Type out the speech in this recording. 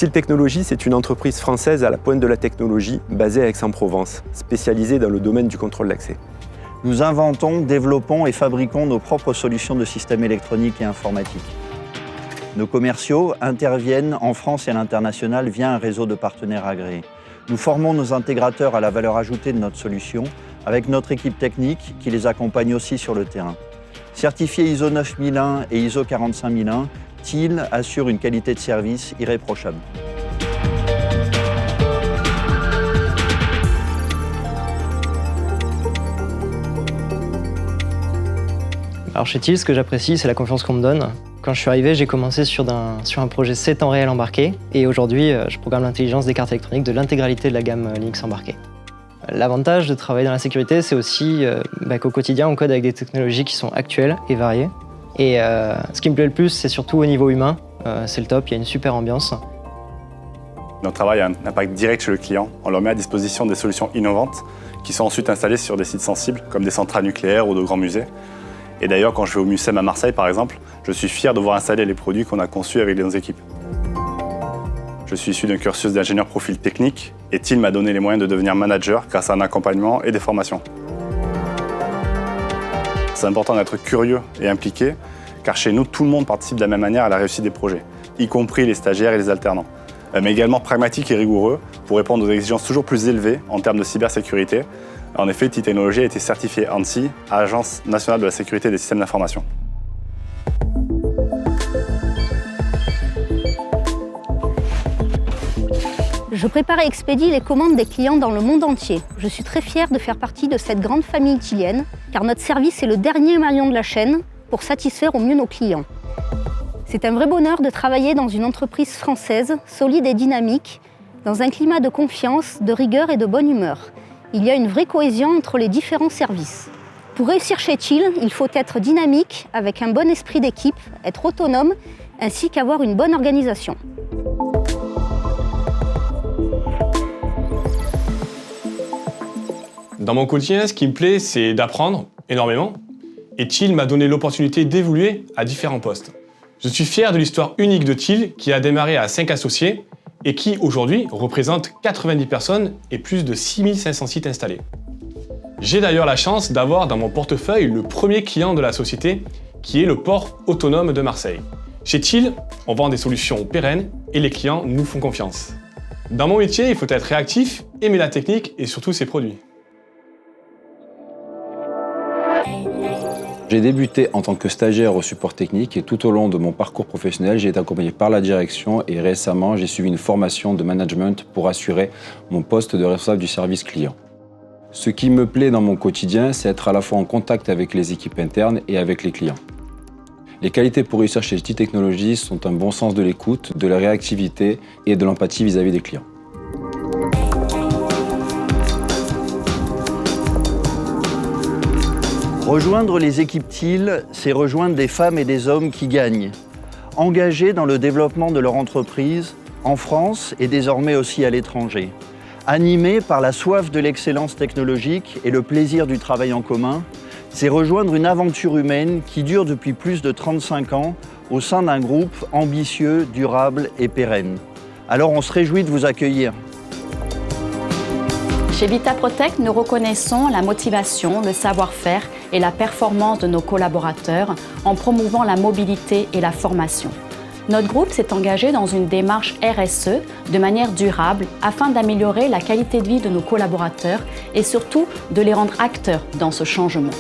Tille Technologies, c'est une entreprise française à la pointe de la technologie, basée à Aix-en-Provence, spécialisée dans le domaine du contrôle d'accès. Nous inventons, développons et fabriquons nos propres solutions de systèmes électroniques et informatiques. Nos commerciaux interviennent en France et à l'international via un réseau de partenaires agréés. Nous formons nos intégrateurs à la valeur ajoutée de notre solution avec notre équipe technique qui les accompagne aussi sur le terrain. Certifié ISO 9001 et ISO 45001, Tille assure une qualité de service irréprochable. Alors chez Tille, ce que j'apprécie, c'est la confiance qu'on me donne. Quand je suis arrivé, j'ai commencé sur un projet 7 en réel embarqué et aujourd'hui, je programme l'intelligence des cartes électroniques de l'intégralité de la gamme Linux embarquée. L'avantage de travailler dans la sécurité, c'est aussi qu'au quotidien, on code avec des technologies qui sont actuelles et variées. Et ce qui me plaît le plus, c'est surtout au niveau humain. C'est le top, il y a une super ambiance. Notre travail a un impact direct chez le client. On leur met à disposition des solutions innovantes qui sont ensuite installées sur des sites sensibles comme des centrales nucléaires ou de grands musées. Et d'ailleurs, quand je vais au MUSEM à Marseille, par exemple, je suis fier de voir installer les produits qu'on a conçus avec nos équipes. Je suis issu d'un cursus d'ingénieur profil technique et Tille m'a donné les moyens de devenir manager grâce à un accompagnement et des formations. C'est important d'être curieux et impliqué, car chez nous, tout le monde participe de la même manière à la réussite des projets, y compris les stagiaires et les alternants. Mais également pragmatique et rigoureux pour répondre aux exigences toujours plus élevées en termes de cybersécurité. En effet, Tille Technologies a été certifiée ANSSI, Agence nationale de la sécurité des systèmes d'information. Je prépare et expédie les commandes des clients dans le monde entier. Je suis très fière de faire partie de cette grande famille tillienne, car notre service est le dernier maillon de la chaîne pour satisfaire au mieux nos clients. C'est un vrai bonheur de travailler dans une entreprise française, solide et dynamique, dans un climat de confiance, de rigueur et de bonne humeur. Il y a une vraie cohésion entre les différents services. Pour réussir chez Tille, il faut être dynamique, avec un bon esprit d'équipe, être autonome, ainsi qu'avoir une bonne organisation. Dans mon quotidien, ce qui me plaît, c'est d'apprendre énormément. Et Tille m'a donné l'opportunité d'évoluer à différents postes. Je suis fier de l'histoire unique de Tille qui a démarré à 5 associés et qui, aujourd'hui, représente 90 personnes et plus de 6500 sites installés. J'ai d'ailleurs la chance d'avoir dans mon portefeuille le premier client de la société, qui est le port autonome de Marseille. Chez Tille, on vend des solutions pérennes et les clients nous font confiance. Dans mon métier, il faut être réactif, aimer la technique et surtout ses produits. J'ai débuté en tant que stagiaire au support technique et tout au long de mon parcours professionnel, j'ai été accompagné par la direction et récemment, j'ai suivi une formation de management pour assurer mon poste de responsable du service client. Ce qui me plaît dans mon quotidien, c'est être à la fois en contact avec les équipes internes et avec les clients. Les qualités pour réussir chez Tille Technologies sont un bon sens de l'écoute, de la réactivité et de l'empathie vis-à-vis des clients. Rejoindre les équipes Tille, c'est rejoindre des femmes et des hommes qui gagnent, engagés dans le développement de leur entreprise, en France et désormais aussi à l'étranger. Animés par la soif de l'excellence technologique et le plaisir du travail en commun, c'est rejoindre une aventure humaine qui dure depuis plus de 35 ans au sein d'un groupe ambitieux, durable et pérenne. Alors on se réjouit de vous accueillir. Chez Vitaprotect, nous reconnaissons la motivation, le savoir-faire et la performance de nos collaborateurs en promouvant la mobilité et la formation. Notre groupe s'est engagé dans une démarche RSE de manière durable afin d'améliorer la qualité de vie de nos collaborateurs et surtout de les rendre acteurs dans ce changement.